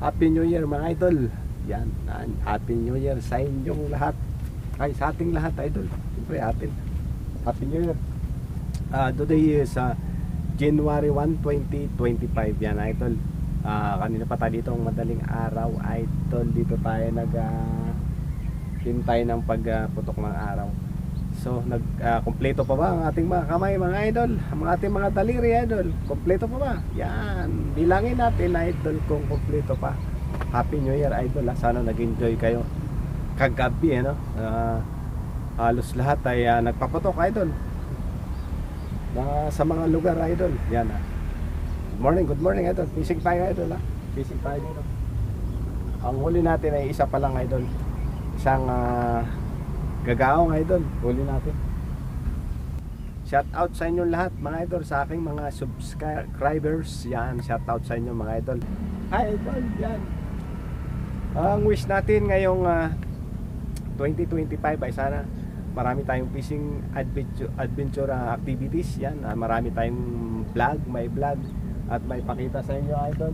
Happy New Year mga idol. Yan, Happy New Year sa inyong lahat. Ay, sa ating lahat idol. Siyempre Happy New Year. Today is January 1, 2025. Yan idol. Kanina pa tayo dito madaling araw idol. Dito tayo hintay ng pagputok ng araw. So kumpleto pa ba ang ating mga kamay mga idol? Ang ating mga daliri idol, kumpleto pa ba? Yan, bilangin natin idol kung kumpleto pa. Happy New Year idol. Sana nag-enjoy kayo kagabi halos lahat ay nagpaputok idol sa mga lugar idol. Yan good morning idol. Fishing tayo idol Fishing tayo dito. Ang huli natin ay isa pa lang idol. Isang gagaong idol, huli natin. Shout out sa inyo lahat mga idol, sa aking mga subscribers. Yan, shout out sa inyo mga idol. Hi idol, yan. Ang wish natin ngayong 2025 ay sana marami tayong fishing adventure activities. Yan, marami tayong may vlog at may pakita sa inyo idol.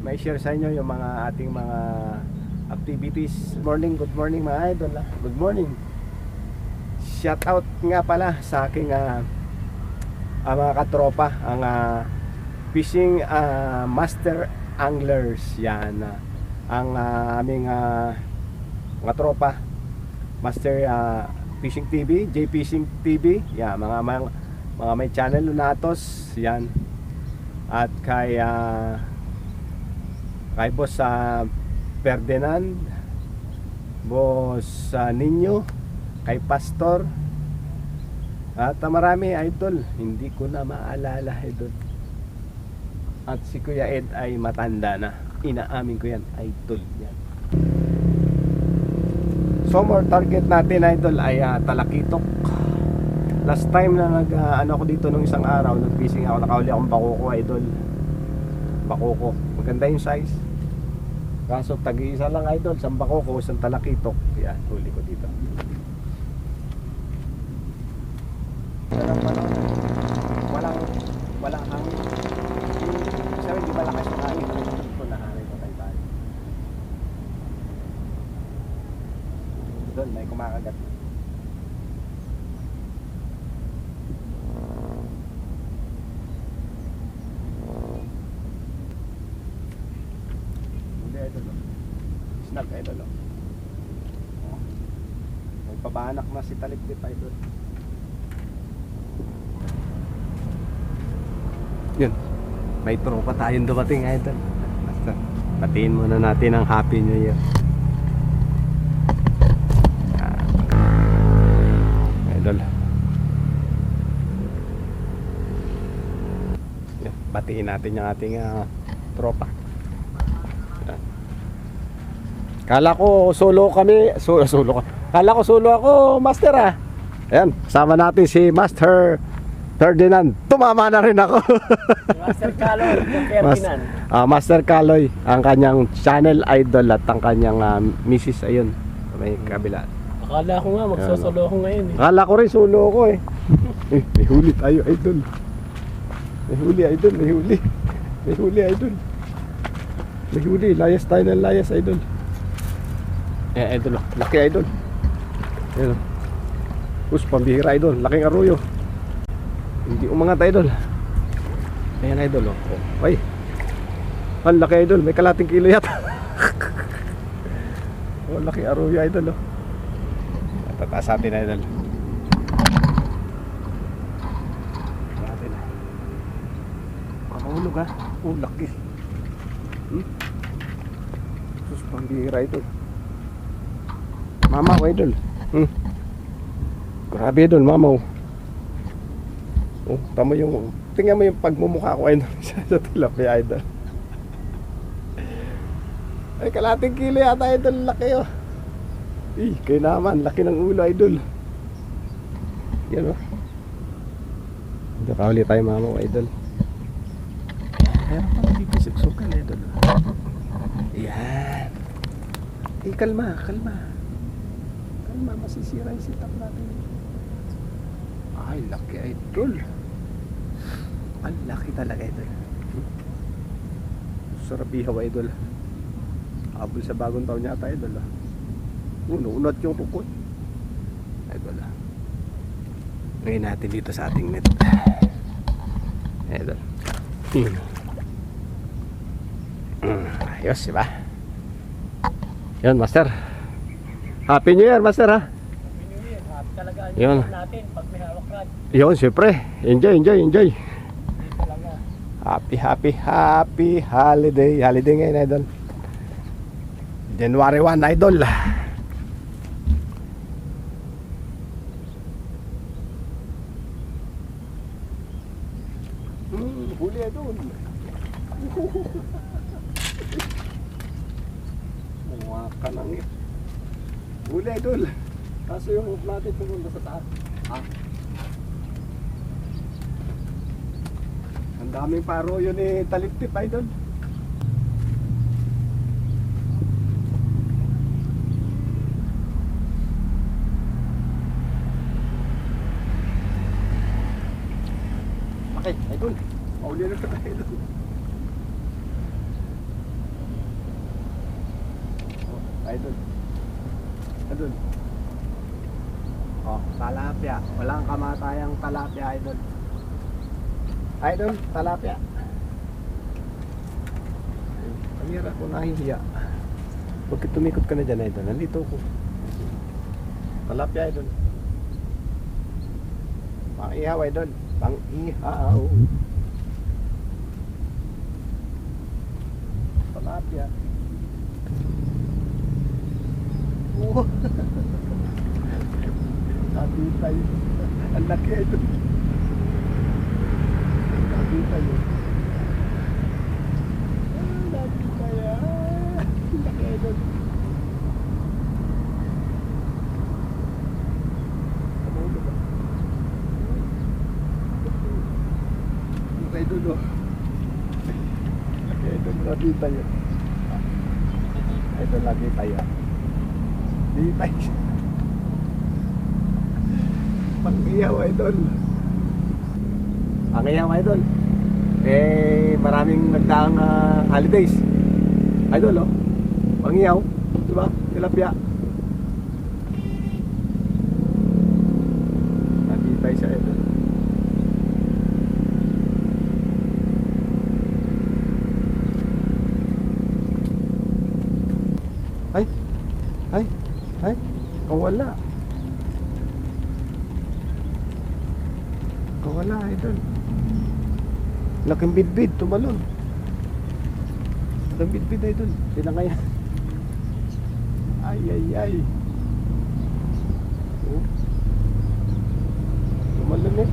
May share sa inyo yung mga ating mga activities. Good morning mga idol. Good morning. Shout out nga pala sa aking mga katropa, ang fishing master anglers. Yan ang aming mga tropa, Master Fishing TV, J Fishing TV. Yan, mga may channel Lunatos. Yan. At kay boss Ferdinand, boss Ninyo, kay Pastor, at marami idol, hindi ko na maalala idol. At si Kuya Ed ay matanda na, inaamin ko yan idol. Yan. So more target natin idol ay talakitok. Last time na ako dito nung isang araw, nag-fishing ako, nakahuli akong bakoko idol. Bakoko, maganda yung size. Kaso tag-iisa lang idol, isang bakoko, isang talakitok. Yan, huli ko dito. Walang hangin. Sabi, di malakas yung hangin. Ito na hangin ko tayo. Doon, may kumakagat. Snag idol. Magpabanak na si Talipit idol. Yun, may tropa tayong dumating idol. Basta batiin muna natin ang Happy New Year. Idol, batiin natin yung ating tropa. Kala ko solo kami, solo ka. Kala ko solo ako, master Ayan, kasama natin si Master Ferdinand. Tumama na rin ako. Master Kaloy, Ferdinand. Master Kaloy, ang kanyang channel idol at ang kanyang misis ayun, may kabila. Akala ko nga magsosolo ako ngayon Akala ko rin solo ako may huli tayo idol. May huli idol, may huli. May huli idol. May huli, layas tayo ng layas idol. Idol, laki idol. Ayan pambihira idol, laking aruyo. Hindi umangat idol. Ayan idol Ay, ang laki idol, may kalating kilo yata. Laki aruyo idol Tataas natin idol. Natin mahulog laki. Sus, pambihira idol. Mama ko idol. Grabe idol, mama tama yung, tingnan mo yung pagmumukha ko idol sa tilapia idol. Ay, kalating kilo yata idol, laki kayo naman, laki ng ulo idol. Yan nakahuli tayo mama ko idol. Meron pa dito suksukan idol. Yan. Kalma, masisira yung setup natin. Ay, laki idol. Ang laki talaga idol. Sarap ihaw idol. Habol sa bagong taon yata idol ah. Unod yung rukot. Idol ah. Ngayon natin dito sa ating net. Idol. Ayos, diba? Yun, master. Happy New Year, master ha. Happy New Year. Happy talaga Yun. natin pag may hawak rad. Yun, syempre. Enjoy. Hindi talaga. Happy holiday. Holiday ngayon, idol. January 1, idol. Huli, idol. Mukha ka nang huli, idol. Kaso yung hook natin pumunta sa taas. Ang daming paro yun taliptip, idol. Okay, idol. Mauli na tayo, idol. Idol. Idol. Oh, talapia. Walang kamatayang talapia, idol. Idol, talapia. Kamera ko nahihiya. Bakit tumikot ka na dyan, idol? Nandito ko. Talapia, idol. Pang-ihaw, idol. Pang-ihaw. Talapia. Oh. Sabi tayo. Ang laki, idol. Sabi tayo. Sabi tayo. Ang laki, idol. Idol, oh. Okay, idol, lagi tayo. Idol, lagi tayo. Di tayo. Pang-iyaw, idol. Pang-iyaw, idol. Maraming nagdaang holidays. Idol, oh. Pang-iyaw. Diba? Tilapia. Lagi tayo sa idol. Ay, kawala. Kawala, idol. Laking bidbid, tumalon. Laking bidbid, idol. Tinangay. Ay. Oh. Tumalon eh.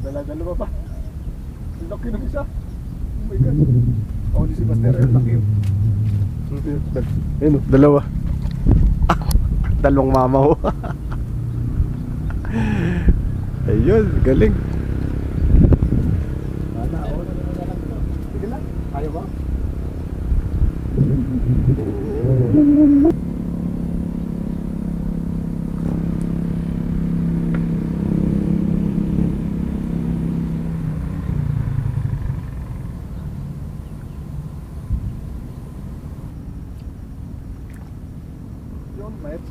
Dala-dala pa. Laki ng isa. Oh my God. Oh, di si Master. Laki yun. Ayun, dalawa. Dalawang mamaw. Ayun, galing. Sana, oh. Sige lang. Kaya ba?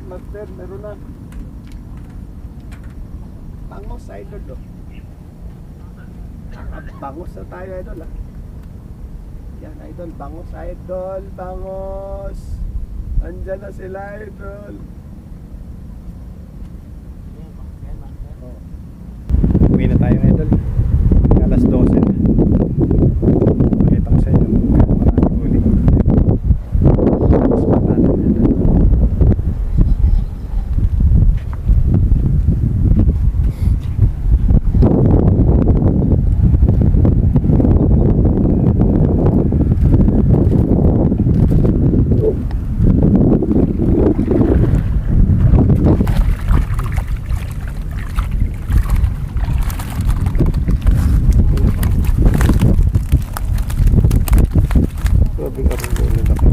Master, meron na. Bangos, idol, do. Bangos na tayo, idol, ah. Yan, idol, bangos, idol, bangos. Andyan na sila, idol. Uwi na tayo, idol. Alas 12 na. Pakita ko sa inyo kung maraming huli. Mas matalo, idol. Grabing arong na laki.